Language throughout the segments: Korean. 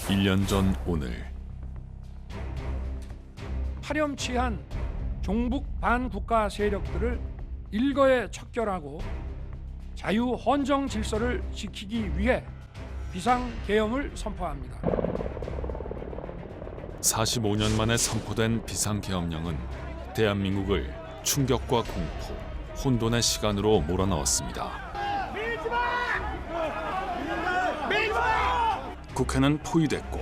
1년 전 오늘 파렴치한 종북 반국가 세력들을 일거에 척결하고 자유 헌정 질서를 지키기 위해 비상계엄을 선포합니다. 45년 만에 선포된 비상계엄령은 대한민국을 충격과 공포, 혼돈의 시간으로 몰아넣었습니다. 국회는 포위됐고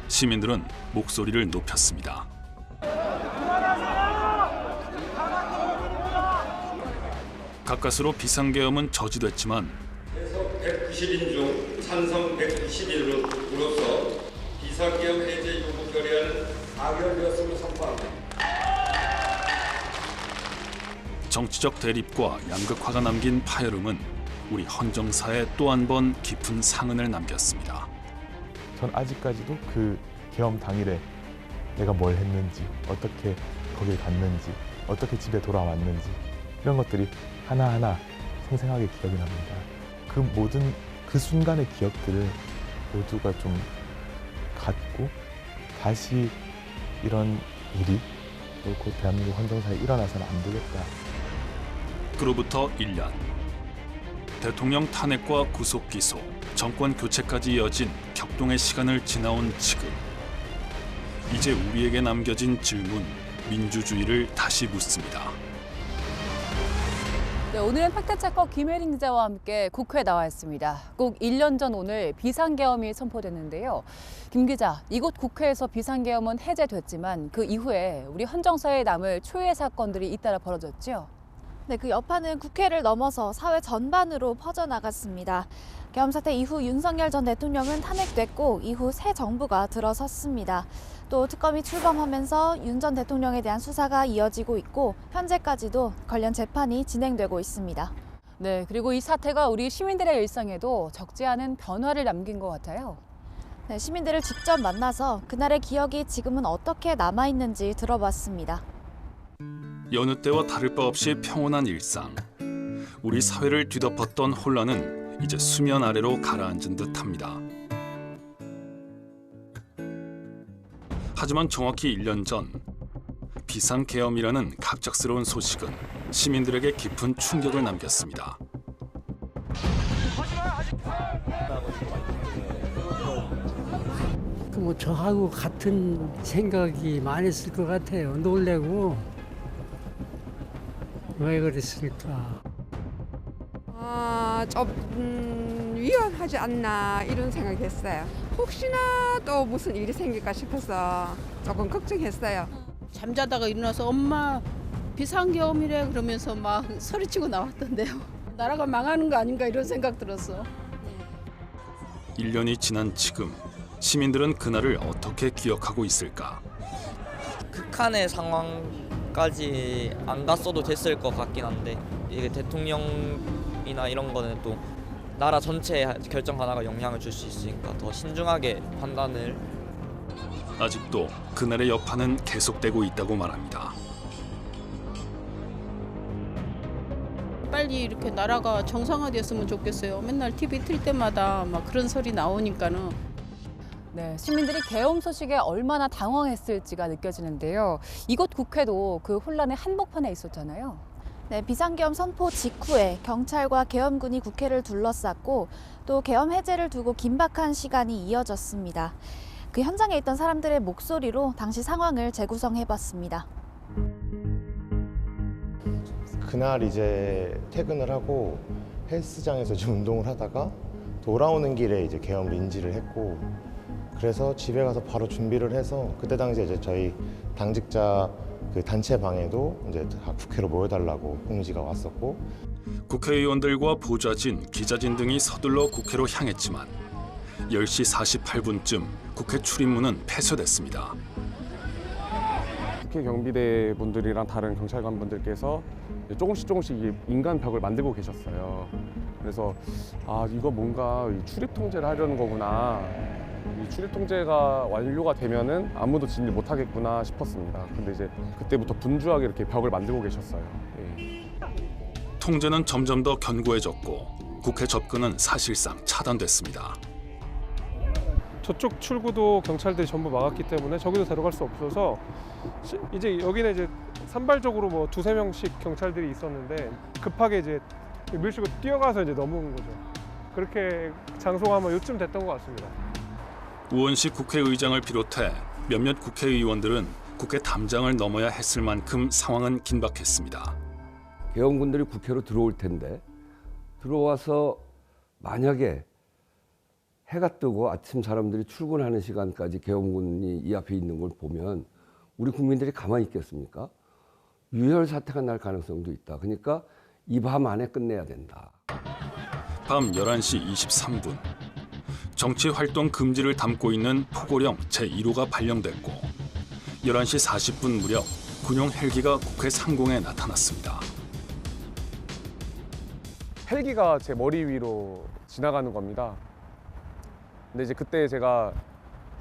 시민들은 목소리를 높였습니다. 가까스로 비상계엄은 저지됐지만 190인 중 찬성 121으로서 비상계엄 해제 요구 결의안은 가결되었음을 선포합니다. 정치적 대립과 양극화가 남긴 파열음은 우리 헌정사에 또 한 번 깊은 상흔을 남겼습니다. 전 아직까지도 그 계엄 당일에 내가 뭘 했는지, 어떻게 거길 갔는지, 어떻게 집에 돌아왔는지 이런 것들이 하나하나 생생하게 기억이 납니다. 그 모든 그 순간의 기억들을 모두가 좀 갖고 다시 이런 일이 또 곧 대한민국 헌정사에 일어나서는 안 되겠다. 그로부터 1년. 대통령 탄핵과 구속 기소, 정권 교체까지 이어진 격동의 시간을 지나온 지금. 이제 우리에게 남겨진 질문, 민주주의를 다시 묻습니다. 네, 오늘은 팩트체커 김혜린 기자와 함께 국회에 나와 있습니다. 꼭 1년 전 오늘 비상계엄이 선포됐는데요. 김 기자, 이곳 국회에서 비상계엄은 해제됐지만 그 이후에 우리 헌정사에 남을 초유의 사건들이 잇따라 벌어졌죠. 네, 그 여파는 국회를 넘어서 사회 전반으로 퍼져나갔습니다. 계엄 사태 이후 윤석열 전 대통령은 탄핵됐고 이후 새 정부가 들어섰습니다. 또 특검이 출범하면서 윤 전 대통령에 대한 수사가 이어지고 있고 현재까지도 관련 재판이 진행되고 있습니다. 네, 그리고 이 사태가 우리 시민들의 일상에도 적지 않은 변화를 남긴 것 같아요. 네, 시민들을 직접 만나서 그날의 기억이 지금은 어떻게 남아있는지 들어봤습니다. 여느 때와 다를 바 없이 평온한 일상. 우리 사회를 뒤덮었던 혼란은 이제 수면 아래로 가라앉은 듯합니다. 하지만 정확히 1년 전 비상계엄이라는 갑작스러운 소식은 시민들에게 깊은 충격을 남겼습니다. 뭐 저하고 같은 생각이 많았을 것 같아요. 놀래고 왜 그랬을까? 좀 위험하지 않나 이런 생각했어요. 혹시나 또 무슨 일이 생길까 싶어서 조금 걱정했어요. 잠자다가 일어나서 엄마 비상계엄이래 그러면서 막 소리치고 나왔던데요. 나라가 망하는 거 아닌가 이런 생각 들었어. 1년이 지난 지금 시민들은 그날을 어떻게 기억하고 있을까? 극한의 상황까지 안 갔어도 됐을 것 같긴 한데 이게 대통령이나 이런 거는 또 나라 전체 결정 하나가 영향을 줄 수 있으니까 더 신중하게 판단을. 아직도 그날의 여파는 계속되고 있다고 말합니다. 빨리 이렇게 나라가 정상화됐으면 좋겠어요. 맨날 TV 틀 때마다 막 그런 소리 나오니까는. 네, 시민들이 계엄 소식에 얼마나 당황했을지가 느껴지는데요. 이곳 국회도 그 혼란의 한복판에 있었잖아요. 네, 비상계엄 선포 직후에 경찰과 계엄군이 국회를 둘러쌌고 또 계엄 해제를 두고 긴박한 시간이 이어졌습니다. 그 현장에 있던 사람들의 목소리로 당시 상황을 재구성해봤습니다. 그날 이제 퇴근을 하고 헬스장에서 좀 운동을 하다가 돌아오는 길에 이제 계엄을 인지를 했고 그래서 집에 가서 바로 준비를 해서 그때 당시에 이제 저희 당직자 그 단체 방에도 이제 다 국회로 모여달라고 공지가 왔었고 국회의원들과 보좌진, 기자진 등이 서둘러 국회로 향했지만 10시 48분쯤 국회 출입문은 폐쇄됐습니다. 국회 경비대 분들이랑 다른 경찰관 분들께서 조금씩 인간 벽을 만들고 계셨어요. 그래서 이거 뭔가 출입 통제를 하려는 거구나. 이 출입 통제가 완료가 되면은 아무도 진입 못 하겠구나 싶었습니다. 근데 이제 그때부터 분주하게 이렇게 벽을 만들고 계셨어요. 예. 통제는 점점 더 견고해졌고 국회 접근은 사실상 차단됐습니다. 저쪽 출구도 경찰들이 전부 막았기 때문에 저기도 들어갈 수 없어서 이제 여기는 이제 산발적으로 뭐 2~3명씩 경찰들이 있었는데 급하게 이제 밀치고 뛰어가서 이제 넘어온 거죠. 그렇게 장소가 아마 요쯤 됐던 것 같습니다. 우원식 국회의장을 비롯해 몇몇 국회의원들은 국회 담장을 넘어야 했을 만큼 상황은 긴박했습니다. 계엄군들이 국회로 들어올 텐데 들어와서 만약에 해가 뜨고 아침 사람들이 출근하는 시간까지 계엄군이 이 앞에 있는 걸 보면 우리 국민들이 가만히 있겠습니까? 유혈 사태가 날 가능성도 있다. 그러니까 이 밤 안에 끝내야 된다. 밤 11시 23분 정치활동 금지를 담고 있는 포고령 제1호가 발령됐고 11시 40분 무렵 군용 헬기가 국회 상공에 나타났습니다. 헬기가 제 머리 위로 지나가는 겁니다. 근데 이제 그때 제가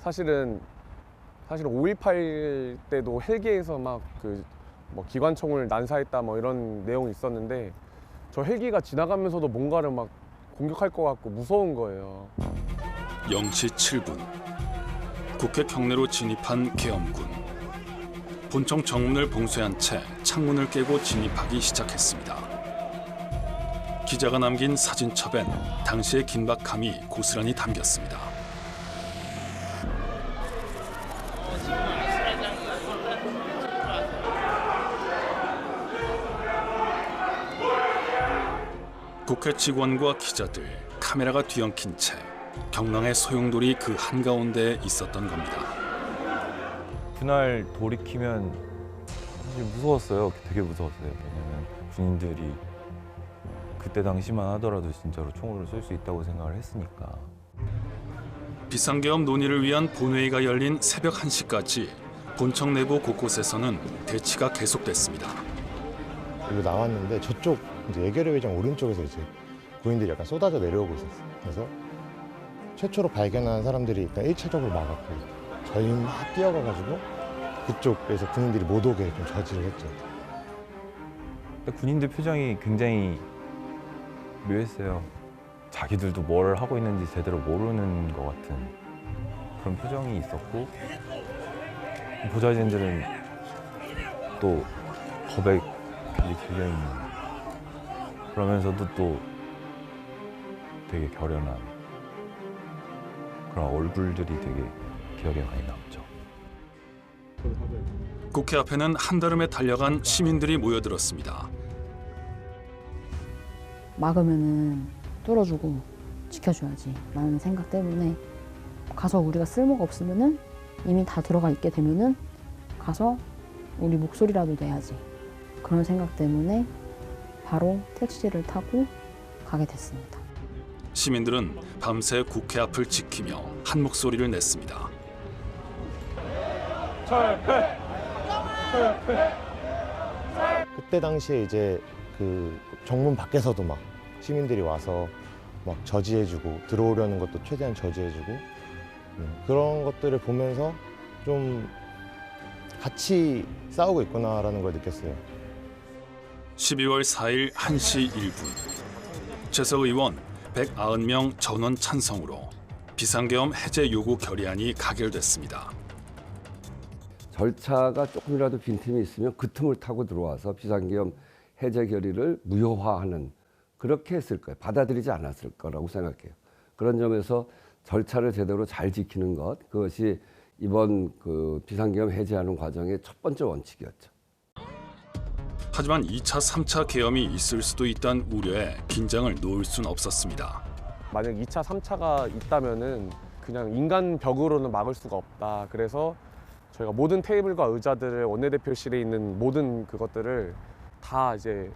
사실은 5.18 때도 헬기에서 막 뭐 기관총을 난사했다 뭐 이런 내용이 있었는데 저 헬기가 지나가면서도 뭔가를 막 공격할 것 같고 무서운 거예요. 0시 7분 국회 경내로 진입한 계엄군. 본청 정문을 봉쇄한 채 창문을 깨고 진입하기 시작했습니다. 기자가 남긴 사진첩엔 당시의 긴박함이 고스란히 담겼습니다. 국회 직원과 기자들, 카메라가 뒤엉킨 채 경랑의 소용돌이 그 한가운데에 있었던 겁니다. 그날 돌이키면 사실 무서웠어요. 되게 무서웠어요. 왜냐면 군인들이 그때 당시만 하더라도 진짜로 총으로 쏠 수 있다고 생각을 했으니까. 비상계엄 논의를 위한 본회의가 열린 새벽 1시까지 본청 내부 곳곳에서는 대치가 계속됐습니다. 그리고 나왔는데 저쪽 이제 예결위 회장 오른쪽에서 이제 군인들이 약간 쏟아져 내려오고 있었어요. 그래서 최초로 발견한 사람들이 일단 1차적으로 막았고 저희 막 뛰어가가지고 그쪽에서 군인들이 못 오게 좀 저지를 했죠. 군인들 표정이 굉장히 묘했어요. 자기들도 뭘 하고 있는지 제대로 모르는 것 같은 그런 표정이 있었고 보좌진들은 또 겁에 굉장히 들려있는 그러면서도 또 되게 결연한 그런 얼굴들이 되게 기억에 많이 남죠. 국회 앞에는 한달음에 달려간 시민들이 모여들었습니다. 막으면은 뚫어주고 지켜줘야지 라는 생각 때문에 가서 우리가 쓸모가 없으면은 이미 다 들어가 있게 되면은 가서 우리 목소리라도 내야지 그런 생각 때문에 바로 택시를 타고 가게 됐습니다. 시민들은 밤새 국회 앞을 지키며 한 목소리를 냈습니다. 그때 당시에 이제 그 정문 밖에서도 막 시민들이 와서 막 저지해주고 들어오려는 것도 최대한 저지해주고 그런 것들을 보면서 좀 같이 싸우고 있구나라는 걸 느꼈어요. 12월 4일 1시 1분 재석 의원 190명 전원 찬성으로 비상계엄 해제 요구 결의안이 가결됐습니다. 절차가 조금이라도 빈틈이 있으면 그 틈을 타고 들어와서 비상계엄 해제 결의를 무효화하는 그렇게 했을 거예요. 받아들이지 않았을 거라고 생각해요. 그런 점에서 절차를 제대로 잘 지키는 것 그것이 이번 그 비상계엄 해제하는 과정의 첫 번째 원칙이었죠. 하지만 2차, 3차 계엄이 있을 수도 있다는 우려에 긴장을 놓을 순 없었습니다. 만약 2차, 3차가 있다면은 그냥 인간 벽으로는 막을 수가 없다. 그래서 저희가 모든 테이블과 의자들을 원내대표실에 있는 모든 그것들을 다 이제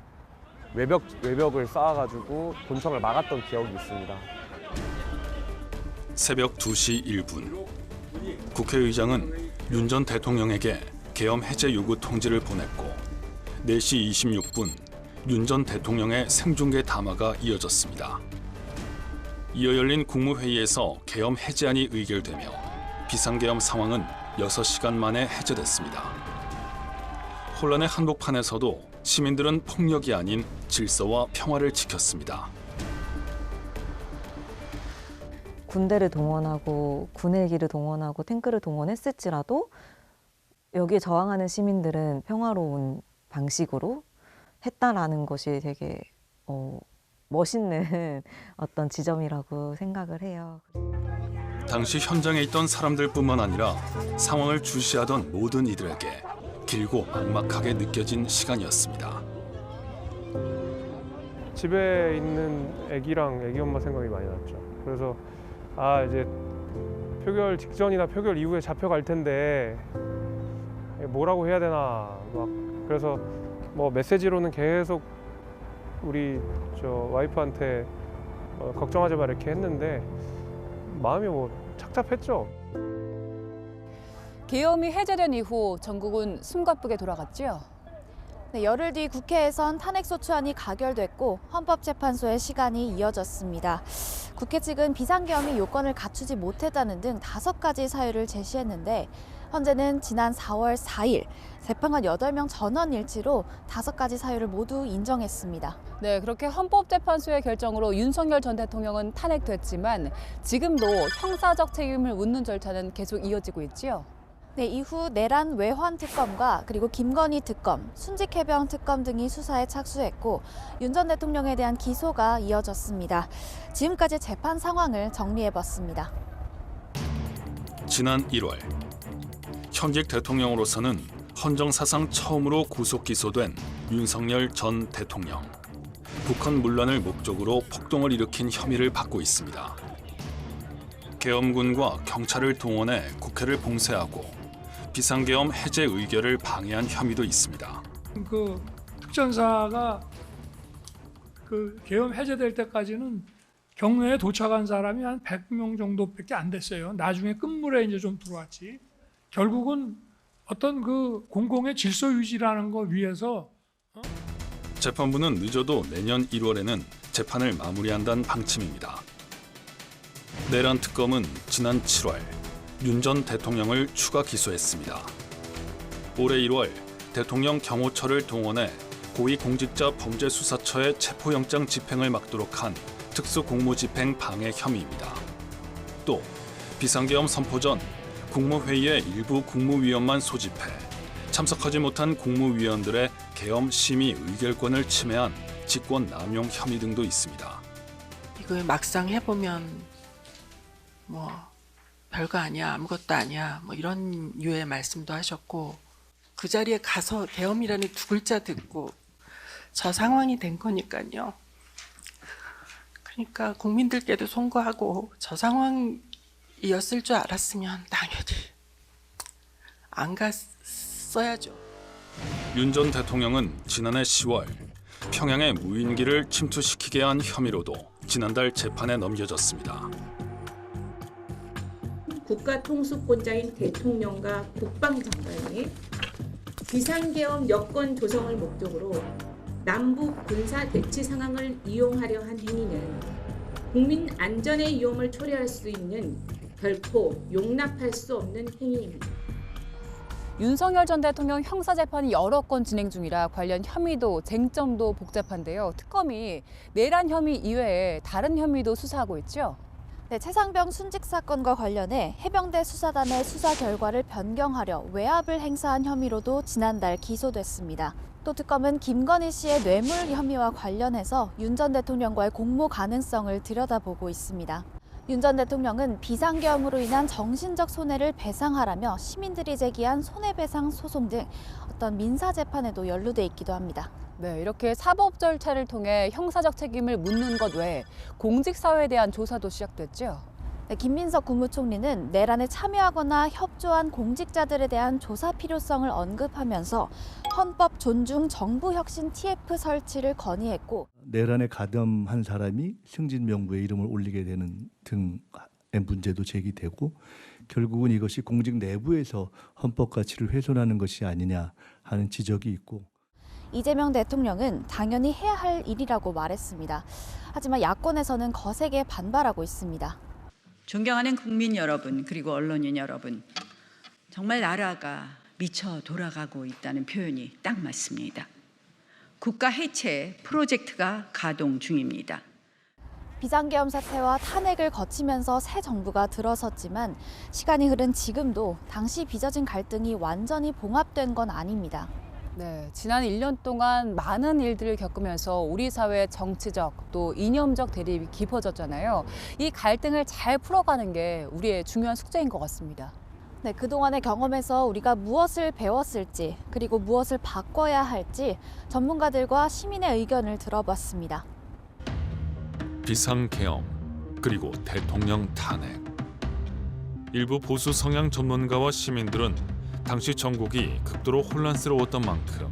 외벽을 쌓아가지고 본청을 막았던 기억이 있습니다. 새벽 2시 1분 국회의장은 윤 전 대통령에게 계엄 해제 요구 통지를 보냈고 4시 26분 윤 전 대통령의 생중계 담화가 이어졌습니다. 이어 열린 국무회의에서 계엄 해제안이 의결되며 비상계엄 상황은 6시간 만에 해제됐습니다. 혼란의 한복판에서도 시민들은 폭력이 아닌 질서와 평화를 지켰습니다. 군대를 동원하고 군헬기를 동원하고 탱크를 동원했을지라도 여기에 저항하는 시민들은 평화로운 방식으로 했다라는 것이 되게 멋있는 어떤 지점이라고 생각을 해요. 당시 현장에 있던 사람들뿐만 아니라 상황을 주시하던 모든 이들에게 길고 막막하게 느껴진 시간이었습니다. 집에 있는 애기랑 애기 엄마 생각이 많이 났죠. 그래서 이제 표결 직전이나 표결 이후에 잡혀갈 텐데 뭐라고 해야 되나 막 그래서 뭐 메시지로는 계속 우리 와이프한테 걱정하지 마 이렇게 했는데 마음이 착잡했죠. 계엄이 해제된 이후 전국은 숨가쁘게 돌아갔죠. 네, 열흘 뒤 국회에선 탄핵소추안이 가결됐고 헌법재판소의 시간이 이어졌습니다. 국회 측은 비상계엄이 요건을 갖추지 못했다는 등 5가지 사유를 제시했는데 현재는 지난 4월 4일 재판관 8명 전원 일치로 5가지 사유를 모두 인정했습니다. 네, 그렇게 헌법재판소의 결정으로 윤석열 전 대통령은 탄핵됐지만 지금도 형사적 책임을 묻는 절차는 계속 이어지고 있지요. 네, 이후 내란 외환 특검과 그리고 김건희 특검, 순직해병 특검 등이 수사에 착수했고 윤 전 대통령에 대한 기소가 이어졌습니다. 지금까지 재판 상황을 정리해봤습니다. 지난 1월 현직 대통령으로서는 헌정사상 처음으로 구속 기소된 윤석열 전 대통령. 북한 문란을 목적으로 폭동을 일으킨 혐의를 받고 있습니다. 계엄군과 경찰을 동원해 국회를 봉쇄하고 비상계엄 해제 의결을 방해한 혐의도 있습니다. 그 특전사가 그 계엄 해제될 때까지는 경로에 도착한 사람이 한 100명 정도밖에 안 됐어요. 나중에 끝물에 이제 좀 들어왔지. 결국은 어떤 그 공공의 질서 유지라는 거 위해서 재판부는 늦어도 내년 1월에는 재판을 마무리한다는 방침입니다. 내란 특검은 지난 7월 윤 전 대통령을 추가 기소했습니다. 올해 1월 대통령 경호처를 동원해 고위공직자 범죄수사처의 체포영장 집행을 막도록 한 특수공무집행 방해 혐의입니다. 또 비상계엄 선포 전 국무회의의 일부 국무위원만 소집해 참석하지 못한 국무위원들의 계엄 심의 의결권을 침해한 직권 남용 혐의 등도 있습니다. 이걸 막상 해보면 별거 아니야, 아무것도 아니야, 이런 유의 말씀도 하셨고 그 자리에 가서 계엄이라는 두 글자 듣고 저 상황이 된 거니까요. 그러니까 국민들께도 송구하고 저 상황이었을 줄 알았으면 당연히 안 갔어야죠. 윤 전 대통령은 지난해 10월 평양의 무인기를 침투시키게 한 혐의로도 지난달 재판에 넘겨졌습니다. 국가통수권자인 대통령과 국방장관이 비상계엄 여건 조성을 목적으로 남북 군사 대치 상황을 이용하려 한 행위는 국민 안전의 위험을 초래할 수 있는 결코 용납할 수 없는 행위입니다. 윤석열 전 대통령 형사재판이 여러 건 진행 중이라 관련 혐의도 쟁점도 복잡한데요. 특검이 내란 혐의 이외에 다른 혐의도 수사하고 있죠. 네, 최상병 순직 사건과 관련해 해병대 수사단의 수사 결과를 변경하려 외압을 행사한 혐의로도 지난달 기소됐습니다. 또 특검은 김건희 씨의 뇌물 혐의와 관련해서 윤 전 대통령과의 공모 가능성을 들여다보고 있습니다. 윤 전 대통령은 비상계엄으로 인한 정신적 손해를 배상하라며 시민들이 제기한 손해배상 소송 등 어떤 민사재판에도 연루돼 있기도 합니다. 네, 이렇게 사법 절차를 통해 형사적 책임을 묻는 것 외에 공직사회에 대한 조사도 시작됐죠. 네, 김민석 국무총리는 내란에 참여하거나 협조한 공직자들에 대한 조사 필요성을 언급하면서 헌법 존중 정부혁신 TF 설치를 건의했고 내란에 가담한 사람이 승진 명부에 이름을 올리게 되는 등의 문제도 제기되고 결국은 이것이 공직 내부에서 헌법 가치를 훼손하는 것이 아니냐 하는 지적이 있고 이재명 대통령은 당연히 해야 할 일이라고 말했습니다. 하지만 야권에서는 거세게 반발하고 있습니다. 존경하는 국민 여러분 그리고 언론인 여러분, 정말 나라가 미쳐 돌아가고 있다는 표현이 딱 맞습니다. 국가 해체 프로젝트가 가동 중입니다. 비상계엄 사태와 탄핵을 거치면서 새 정부가 들어섰지만 시간이 흐른 지금도 당시 빚어진 갈등이 완전히 봉합된 건 아닙니다. 네, 지난 1년 동안 많은 일들을 겪으면서 우리 사회의 정치적 또 이념적 대립이 깊어졌잖아요. 이 갈등을 잘 풀어가는 게 우리의 중요한 숙제인 것 같습니다. 네, 그동안의 경험에서 우리가 무엇을 배웠을지 그리고 무엇을 바꿔야 할지 전문가들과 시민의 의견을 들어봤습니다. 비상계엄 그리고 대통령 탄핵. 일부 보수 성향 전문가와 시민들은 당시 전국이 극도로 혼란스러웠던 만큼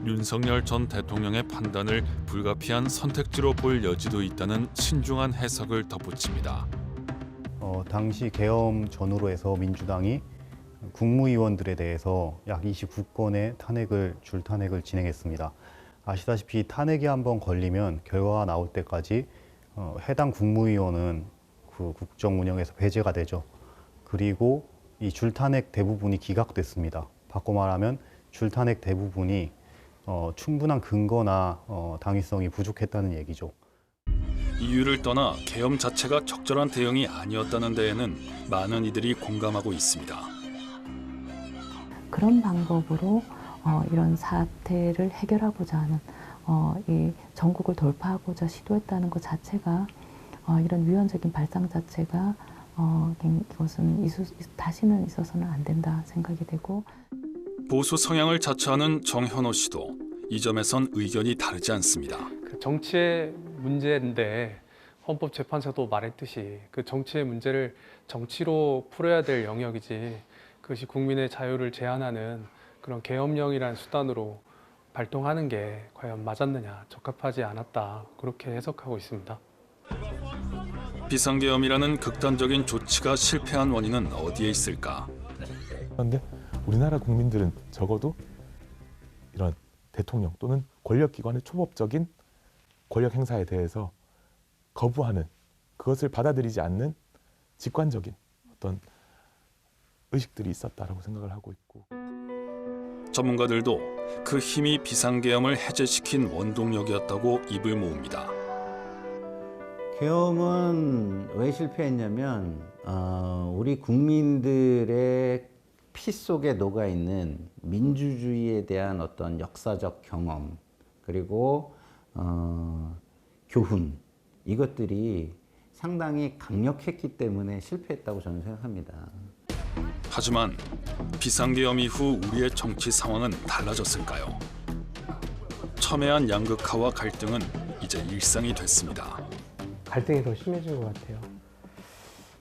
윤석열 전 대통령의 판단을 불가피한 선택지로 볼 여지도 있다는 신중한 해석을 덧붙입니다. 당시 계엄 전후로 해서 민주당이 국무위원들에 대해서 약 29건의 줄탄핵을 진행했습니다. 아시다시피 탄핵이 한번 걸리면 결과가 나올 때까지 해당 국무위원은 그 국정 운영에서 배제가 되죠. 그리고 이 줄탄핵 대부분이 기각됐습니다. 바꿔 말하면 줄탄핵 대부분이 충분한 근거나 당위성이 부족했다는 얘기죠. 이유를 떠나 계엄 자체가 적절한 대응이 아니었다는 데에는 많은 이들이 공감하고 있습니다. 그런 방법으로 이런 사태를 해결하고자 하는 이 전국을 돌파하고자 시도했다는 것 자체가 이런 위헌적인 발상 자체가 이것은 다시는 있어서는 안 된다 생각이 되고 보수 성향을 자처하는 정현호 씨도 이 점에선 의견이 다르지 않습니다. 정치의 문제인데 헌법재판소도 말했듯이 그 정치의 문제를 정치로 풀어야 될 영역이지 그것이 국민의 자유를 제한하는 그런 계엄령이라는 수단으로 발동하는 게 과연 맞았느냐, 적합하지 않았다 그렇게 해석하고 있습니다. 비상계엄이라는 극단적인 조치가 실패한 원인은 어디에 있을까? 그런데 우리나라 국민들은 적어도 이런 대통령 또는 권력기관의 초법적인 권력 행사에 대해서 거부하는, 그것을 받아들이지 않는 직관적인 어떤 의식들이 있었다라고 생각을 하고 있고, 전문가들도 그 힘이 비상계엄을 해제시킨 원동력이었다고 입을 모읍니다. 계엄은 왜 실패했냐면 우리 국민들의 피 속에 녹아있는 민주주의에 대한 어떤 역사적 경험 그리고 교훈, 이것들이 상당히 강력했기 때문에 실패했다고 저는 생각합니다. 하지만 비상계엄 이후 우리의 정치 상황은 달라졌을까요? 첨예한 양극화와 갈등은 이제 일상이 됐습니다. 갈등이 더 심해진 것 같아요.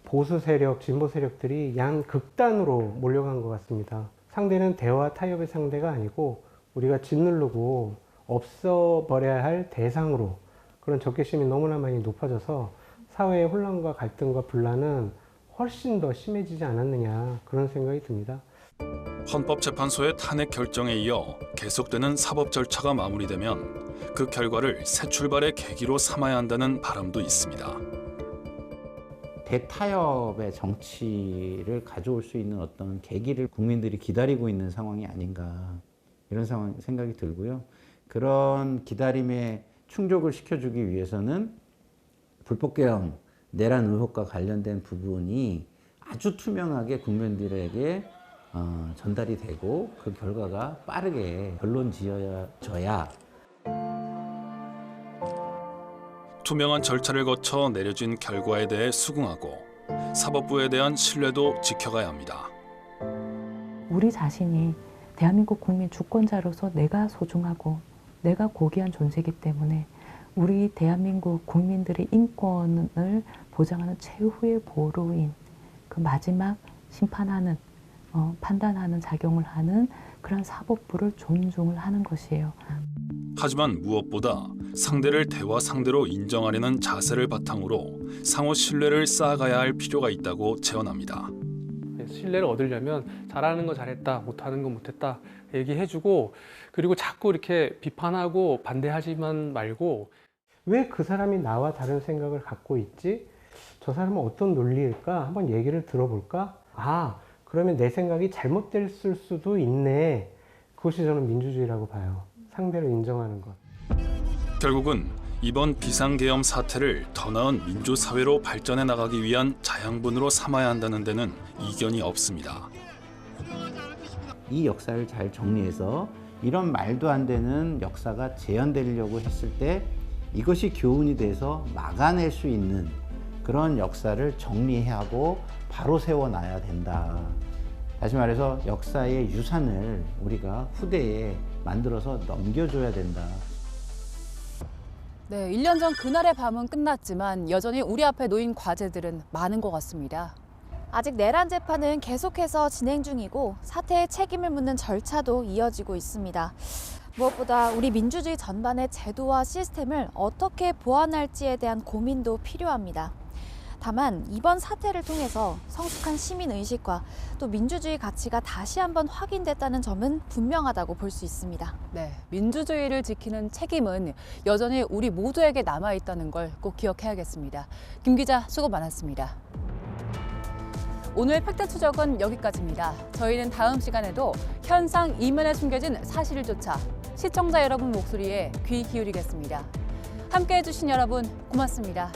보수 세력, 진보 세력들이 양극단으로 몰려간 것 같습니다. 상대는 대화 타협의 상대가 아니고 우리가 짓누르고 없어버려야 할 대상으로, 그런 적개심이 너무나 많이 높아져서 사회의 혼란과 갈등과 분란은 훨씬 더 심해지지 않았느냐, 그런 생각이 듭니다. 헌법재판소의 탄핵 결정에 이어 계속되는 사법 절차가 마무리되면 그 결과를 새 출발의 계기로 삼아야 한다는 바람도 있습니다. 대타협의 정치를 가져올 수 있는 어떤 계기를 국민들이 기다리고 있는 상황이 아닌가, 이런 생각이 들고요. 그런 기다림에 충족을 시켜주기 위해서는 불법계엄, 내란 의혹과 관련된 부분이 아주 투명하게 국민들에게 전달이 되고 그 결과가 빠르게 결론 지어져야. 투명한 절차를 거쳐 내려진 결과에 대해 수긍하고 사법부에 대한 신뢰도 지켜가야 합니다. 우리 자신이 대한민국 국민 주권자로서 내가 소중하고 내가 고귀한 존재이기 때문에 우리 대한민국 국민들의 인권을 보장하는 최후의 보루인, 그 마지막 심판하는, 판단하는 작용을 하는 그런 사법부를 존중을 하는 것이에요. 하지만 무엇보다 상대를 대화 상대로 인정하려는 자세를 바탕으로 상호 신뢰를 쌓아가야 할 필요가 있다고 제언합니다. 신뢰를 얻으려면 잘하는 거 잘했다, 못하는 거 못했다 얘기해주고, 그리고 자꾸 이렇게 비판하고 반대하지만 말고, 왜 그 사람이 나와 다른 생각을 갖고 있지? 저 사람은 어떤 논리일까? 한번 얘기를 들어볼까? 아, 그러면 내 생각이 잘못됐을 수도 있네. 그것이 저는 민주주의라고 봐요. 상대를 인정하는 것. 결국은 이번 비상계엄 사태를 더 나은 민주사회로 발전해 나가기 위한 자양분으로 삼아야 한다는 데는 이견이 없습니다. 이 역사를 잘 정리해서 이런 말도 안 되는 역사가 재현되려고 했을 때 이것이 교훈이 돼서 막아낼 수 있는 그런 역사를 정리해야 하고 바로 세워놔야 된다. 다시 말해서 역사의 유산을 우리가 후대에 만들어서 넘겨줘야 된다. 네, 1년 전 그날의 밤은 끝났지만 여전히 우리 앞에 놓인 과제들은 많은 것 같습니다. 아직 내란 재판은 계속해서 진행 중이고 사태의 책임을 묻는 절차도 이어지고 있습니다. 무엇보다 우리 민주주의 전반의 제도와 시스템을 어떻게 보완할지에 대한 고민도 필요합니다. 다만 이번 사태를 통해서 성숙한 시민의식과 또 민주주의 가치가 다시 한번 확인됐다는 점은 분명하다고 볼 수 있습니다. 네, 민주주의를 지키는 책임은 여전히 우리 모두에게 남아있다는 걸 꼭 기억해야겠습니다. 김 기자 수고 많았습니다. 오늘 팩트 추적은 여기까지입니다. 저희는 다음 시간에도 현상 이면에 숨겨진 사실을 쫓아 시청자 여러분 목소리에 귀 기울이겠습니다. 함께해 주신 여러분 고맙습니다.